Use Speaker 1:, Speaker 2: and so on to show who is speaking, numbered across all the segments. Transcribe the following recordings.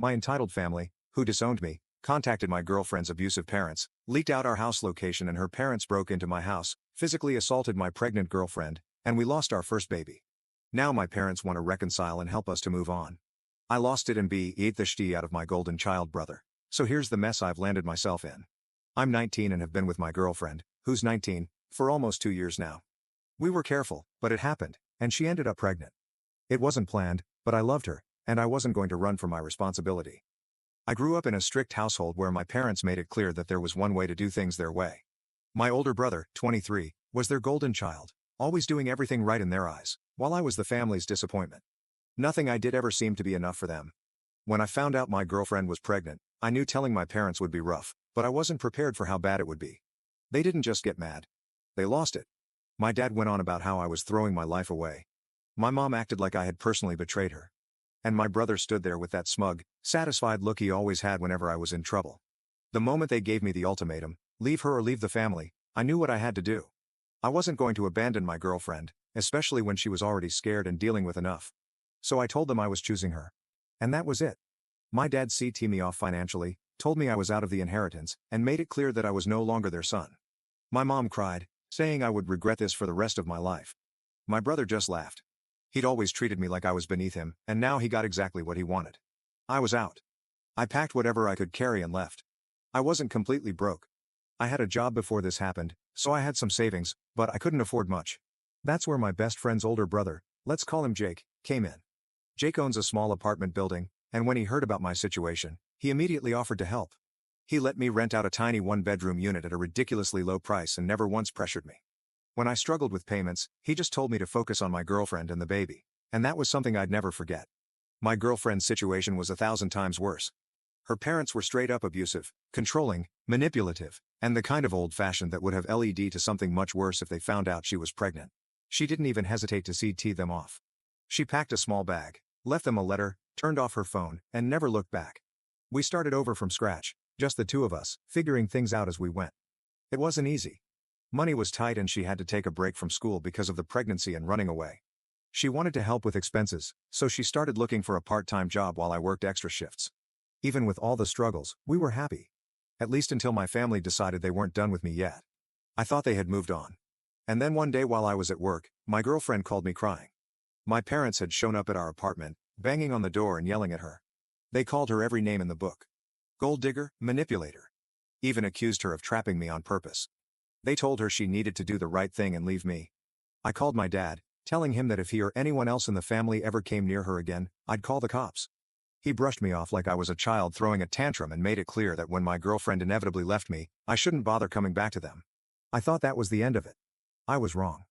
Speaker 1: My entitled family, who disowned me, contacted my girlfriend's abusive parents, leaked out our house location, and her parents broke into my house, physically assaulted my pregnant girlfriend, and we lost our first baby. Now my parents want to reconcile and help us to move on. I lost it and ate the shitty out of my golden child brother. So here's the mess I've landed myself in. I'm 19 and have been with my girlfriend, who's 19, for almost 2 years now. We were careful, but it happened, and she ended up pregnant. It wasn't planned, but I loved her, and I wasn't going to run from my responsibility. I grew up in a strict household where my parents made it clear that there was one way to do things their way. My older brother, 23, was their golden child, always doing everything right in their eyes, while I was the family's disappointment. Nothing I did ever seemed to be enough for them. When I found out my girlfriend was pregnant, I knew telling my parents would be rough, but I wasn't prepared for how bad it would be. They didn't just get mad. They lost it. My dad went on about how I was throwing my life away. My mom acted like I had personally betrayed her. And my brother stood there with that smug, satisfied look he always had whenever I was in trouble. The moment they gave me the ultimatum, leave her or leave the family, I knew what I had to do. I wasn't going to abandon my girlfriend, especially when she was already scared and dealing with enough. So I told them I was choosing her. And that was it. My dad CT'd me off financially, told me I was out of the inheritance, and made it clear that I was no longer their son. My mom cried, saying I would regret this for the rest of my life. My brother just laughed. He'd always treated me like I was beneath him, and now he got exactly what he wanted. I was out. I packed whatever I could carry and left. I wasn't completely broke. I had a job before this happened, so I had some savings, but I couldn't afford much. That's where my best friend's older brother, let's call him Jake, came in. Jake owns a small apartment building, and when he heard about my situation, he immediately offered to help. He let me rent out a tiny one-bedroom unit at a ridiculously low price and never once pressured me. When I struggled with payments, he just told me to focus on my girlfriend and the baby, and that was something I'd never forget. My girlfriend's situation was 1,000 times worse. Her parents were straight-up abusive, controlling, manipulative, and the kind of old-fashioned that would have led to something much worse if they found out she was pregnant. She didn't even hesitate to CT them off. She packed a small bag, left them a letter, turned off her phone, and never looked back. We started over from scratch, just the two of us, figuring things out as we went. It wasn't easy. Money was tight and she had to take a break from school because of the pregnancy and running away. She wanted to help with expenses, so she started looking for a part-time job while I worked extra shifts. Even with all the struggles, we were happy. At least until my family decided they weren't done with me yet. I thought they had moved on. And then one day while I was at work, my girlfriend called me crying. My parents had shown up at our apartment, banging on the door and yelling at her. They called her every name in the book. Gold digger, manipulator. Even accused her of trapping me on purpose. They told her she needed to do the right thing and leave me. I called my dad, telling him that if he or anyone else in the family ever came near her again, I'd call the cops. He brushed me off like I was a child throwing a tantrum and made it clear that when my girlfriend inevitably left me, I shouldn't bother coming back to them. I thought that was the end of it. I was wrong.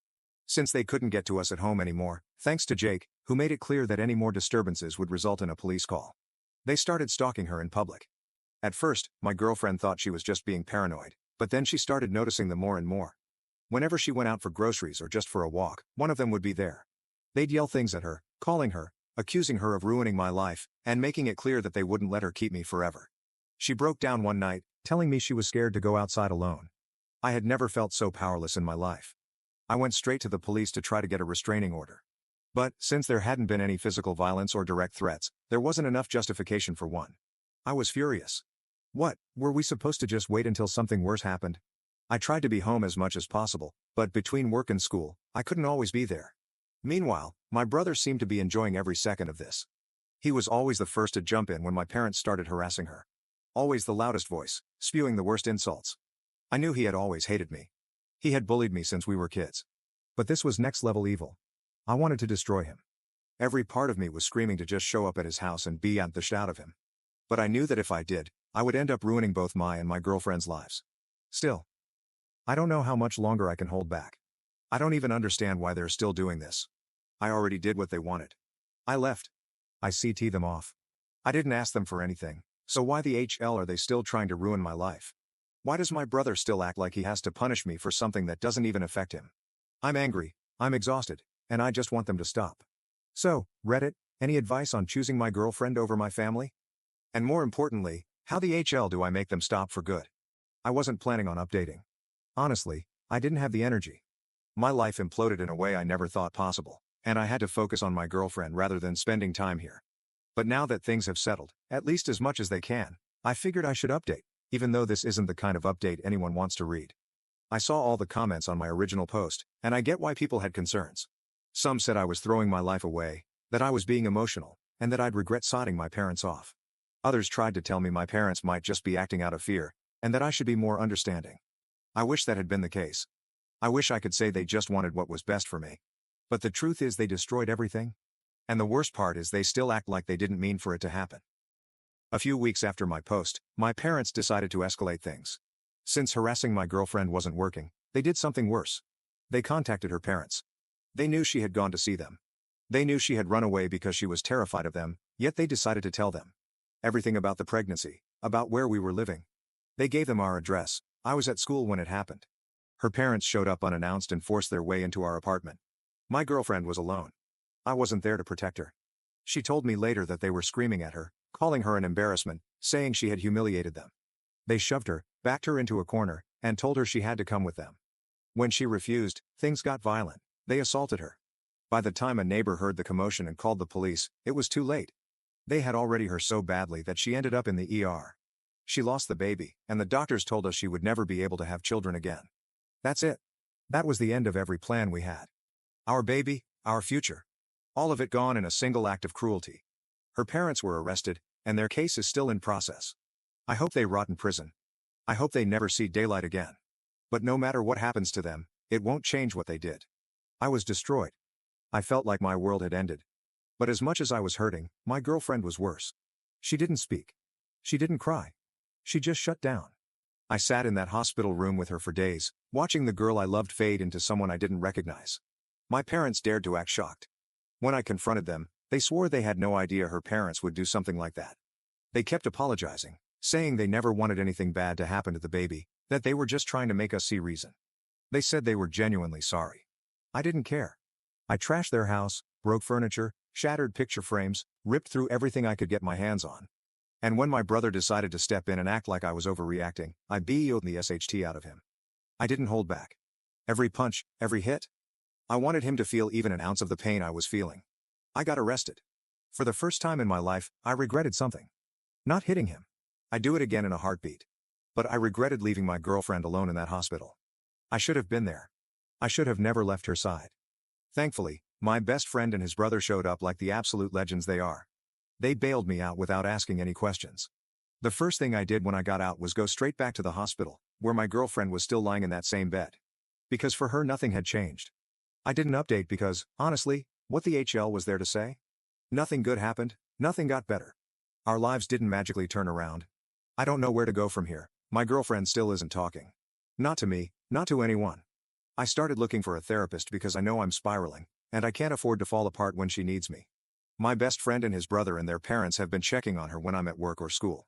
Speaker 1: Since they couldn't get to us at home anymore, thanks to Jake, who made it clear that any more disturbances would result in a police call. They started stalking her in public. At first, my girlfriend thought she was just being paranoid, but then she started noticing them more and more. Whenever she went out for groceries or just for a walk, one of them would be there. They'd yell things at her, calling her, accusing her of ruining my life, and making it clear that they wouldn't let her keep me forever. She broke down one night, telling me she was scared to go outside alone. I had never felt so powerless in my life. I went straight to the police to try to get a restraining order. But, since there hadn't been any physical violence or direct threats, there wasn't enough justification for one. I was furious. What, were we supposed to just wait until something worse happened? I tried to be home as much as possible, but between work and school, I couldn't always be there. Meanwhile, my brother seemed to be enjoying every second of this. He was always the first to jump in when my parents started harassing her. Always the loudest voice, spewing the worst insults. I knew he had always hated me. He had bullied me since we were kids. But this was next-level evil. I wanted to destroy him. Every part of me was screaming to just show up at his house and be the shit out of him. But I knew that if I did, I would end up ruining both my and my girlfriend's lives. Still, I don't know how much longer I can hold back. I don't even understand why they're still doing this. I already did what they wanted. I left. I CT them off. I didn't ask them for anything, so why the hell are they still trying to ruin my life? Why does my brother still act like he has to punish me for something that doesn't even affect him? I'm angry, I'm exhausted, and I just want them to stop. So, Reddit, any advice on choosing my girlfriend over my family? And more importantly, how the hell do I make them stop for good? I wasn't planning on updating. Honestly, I didn't have the energy. My life imploded in a way I never thought possible, and I had to focus on my girlfriend rather than spending time here. But now that things have settled, at least as much as they can, I figured I should update, even though this isn't the kind of update anyone wants to read. I saw all the comments on my original post, and I get why people had concerns. Some said I was throwing my life away, that I was being emotional, and that I'd regret sodding my parents off. Others tried to tell me my parents might just be acting out of fear, and that I should be more understanding. I wish that had been the case. I wish I could say they just wanted what was best for me. But the truth is they destroyed everything. And the worst part is they still act like they didn't mean for it to happen. A few weeks after my post, my parents decided to escalate things. Since harassing my girlfriend wasn't working, they did something worse. They contacted her parents. They knew she had gone to see them. They knew she had run away because she was terrified of them, yet they decided to tell them everything about the pregnancy, about where we were living. They gave them our address. I was at school when it happened. Her parents showed up unannounced and forced their way into our apartment. My girlfriend was alone. I wasn't there to protect her. She told me later that they were screaming at her, calling her an embarrassment, saying she had humiliated them. They shoved her, backed her into a corner, and told her she had to come with them. When she refused, things got violent. They assaulted her. By the time a neighbor heard the commotion and called the police, it was too late. They had already hurt her so badly that she ended up in the ER. She lost the baby, and the doctors told us she would never be able to have children again. That's it. That was the end of every plan we had. Our baby, our future. All of it gone in a single act of cruelty. Her parents were arrested, and their case is still in process. I hope they rot in prison. I hope they never see daylight again. But no matter what happens to them, it won't change what they did. I was destroyed. I felt like my world had ended. But as much as I was hurting, my girlfriend was worse. She didn't speak. She didn't cry. She just shut down. I sat in that hospital room with her for days, watching the girl I loved fade into someone I didn't recognize. My parents dared to act shocked. When I confronted them, they swore they had no idea her parents would do something like that. They kept apologizing, saying they never wanted anything bad to happen to the baby, that they were just trying to make us see reason. They said they were genuinely sorry. I didn't care. I trashed their house, broke furniture, shattered picture frames, ripped through everything I could get my hands on. And when my brother decided to step in and act like I was overreacting, I BO'd the SHT out of him. I didn't hold back. Every punch, every hit. I wanted him to feel even an ounce of the pain I was feeling. I got arrested. For the first time in my life, I regretted something. Not hitting him. I'd do it again in a heartbeat. But I regretted leaving my girlfriend alone in that hospital. I should have been there. I should have never left her side. Thankfully, my best friend and his brother showed up like the absolute legends they are. They bailed me out without asking any questions. The first thing I did when I got out was go straight back to the hospital, where my girlfriend was still lying in that same bed. Because for her nothing had changed. I didn't update because, honestly, what the HL was there to say? Nothing good happened, nothing got better. Our lives didn't magically turn around. I don't know where to go from here. My girlfriend still isn't talking. Not to me, not to anyone. I started looking for a therapist because I know I'm spiraling, and I can't afford to fall apart when she needs me. My best friend and his brother and their parents have been checking on her when I'm at work or school.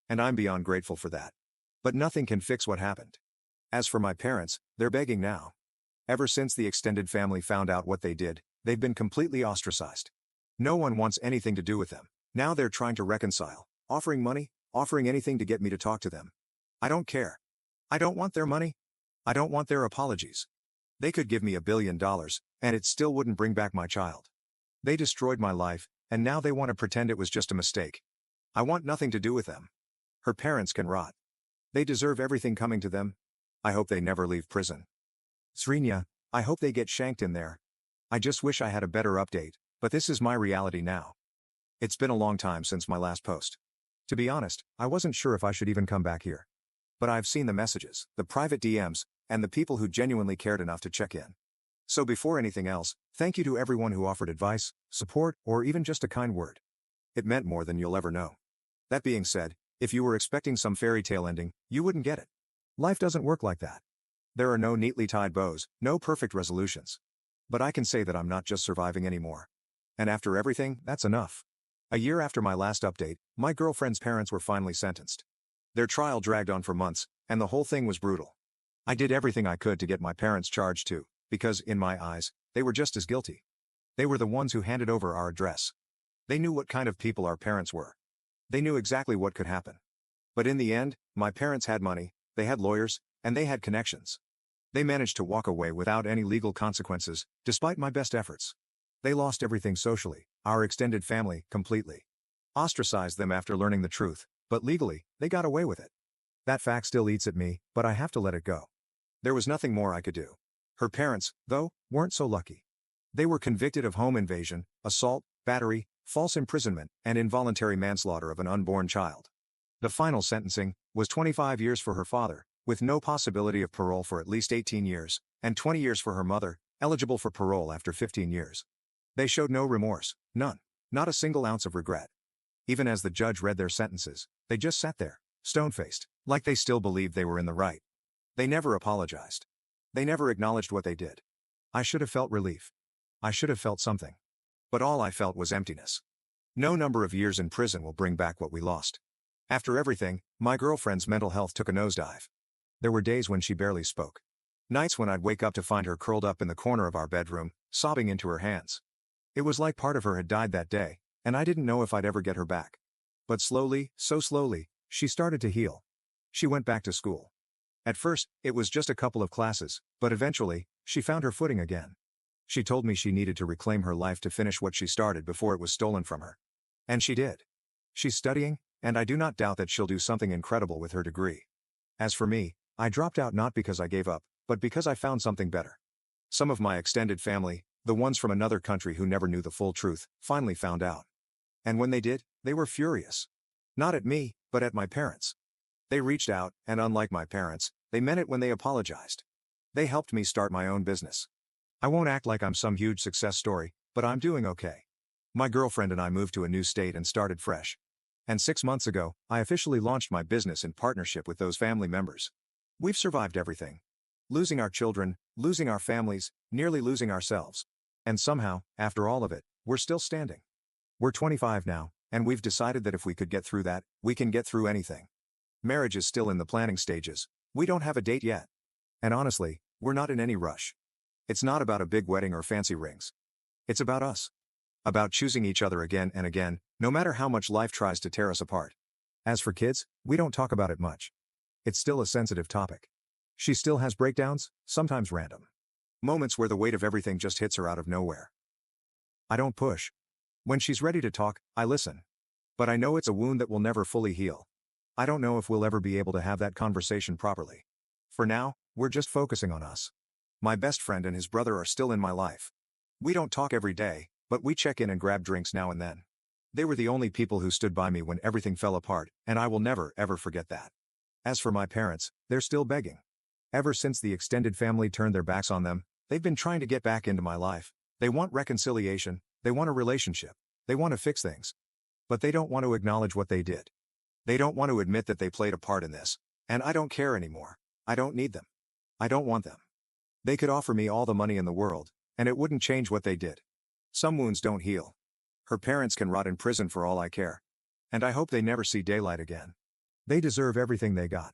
Speaker 1: And I'm beyond grateful for that. But nothing can fix what happened. As for my parents, they're begging now. Ever since the extended family found out what they did, they've been completely ostracized. No one wants anything to do with them. Now they're trying to reconcile, offering money, offering anything to get me to talk to them. I don't care. I don't want their money. I don't want their apologies. They could give me $1 billion, and it still wouldn't bring back my child. They destroyed my life, and now they want to pretend it was just a mistake. I want nothing to do with them. Her parents can rot. They deserve everything coming to them. I hope they never leave prison. Srinya, I hope they get shanked in there. I just wish I had a better update, but this is my reality now. It's been a long time since my last post. To be honest, I wasn't sure if I should even come back here. But I've seen the messages, the private DMs, and the people who genuinely cared enough to check in. So before anything else, thank you to everyone who offered advice, support, or even just a kind word. It meant more than you'll ever know. That being said, if you were expecting some fairy tale ending, you wouldn't get it. Life doesn't work like that. There are no neatly tied bows, no perfect resolutions. But I can say that I'm not just surviving anymore. And after everything, that's enough. A year after my last update, my girlfriend's parents were finally sentenced. Their trial dragged on for months, and the whole thing was brutal. I did everything I could to get my parents charged too, because, in my eyes, they were just as guilty. They were the ones who handed over our address. They knew what kind of people our parents were. They knew exactly what could happen. But in the end, my parents had money, they had lawyers, and they had connections. They managed to walk away without any legal consequences, despite my best efforts. They lost everything socially, our extended family, completely. ostracized them after learning the truth, but legally, they got away with it. That fact still eats at me, but I have to let it go. There was nothing more I could do. Her parents, though, weren't so lucky. They were convicted of home invasion, assault, battery, false imprisonment, and involuntary manslaughter of an unborn child. The final sentencing was 25 years for her father, with no possibility of parole for at least 18 years, and 20 years for her mother, eligible for parole after 15 years. They showed no remorse, none, not a single ounce of regret. Even as the judge read their sentences, they just sat there, stone-faced, like they still believed they were in the right. They never apologized. They never acknowledged what they did. I should have felt relief. I should have felt something. But all I felt was emptiness. No number of years in prison will bring back what we lost. After everything, my girlfriend's mental health took a nosedive. There were days when she barely spoke. Nights when I'd wake up to find her curled up in the corner of our bedroom, sobbing into her hands. It was like part of her had died that day, and I didn't know if I'd ever get her back. But slowly, so slowly, she started to heal. She went back to school. At first, it was just a couple of classes, but eventually, she found her footing again. She told me she needed to reclaim her life to finish what she started before it was stolen from her. And she did. She's studying, and I do not doubt that she'll do something incredible with her degree. As for me, I dropped out not because I gave up, but because I found something better. Some of my extended family, the ones from another country who never knew the full truth, finally found out. And when they did, they were furious. Not at me, but at my parents. They reached out, and unlike my parents, they meant it when they apologized. They helped me start my own business. I won't act like I'm some huge success story, but I'm doing okay. My girlfriend and I moved to a new state and started fresh. And 6 months ago, I officially launched my business in partnership with those family members. We've survived everything. Losing our children, losing our families, nearly losing ourselves. And somehow, after all of it, we're still standing. We're 25 now, and we've decided that if we could get through that, we can get through anything. Marriage is still in the planning stages. We don't have a date yet. And honestly, we're not in any rush. It's not about a big wedding or fancy rings. It's about us. About choosing each other again and again, no matter how much life tries to tear us apart. As for kids, we don't talk about it much. It's still a sensitive topic. She still has breakdowns, sometimes random. Moments where the weight of everything just hits her out of nowhere. I don't push. When she's ready to talk, I listen. But I know it's a wound that will never fully heal. I don't know if we'll ever be able to have that conversation properly. For now, we're just focusing on us. My best friend and his brother are still in my life. We don't talk every day, but we check in and grab drinks now and then. They were the only people who stood by me when everything fell apart, and I will never, ever forget that. As for my parents, they're still begging. Ever since the extended family turned their backs on them, they've been trying to get back into my life. They want reconciliation, they want a relationship, they want to fix things. But they don't want to acknowledge what they did. They don't want to admit that they played a part in this, and I don't care anymore. I don't need them. I don't want them. They could offer me all the money in the world, and it wouldn't change what they did. Some wounds don't heal. Her parents can rot in prison for all I care. And I hope they never see daylight again. They deserve everything they got.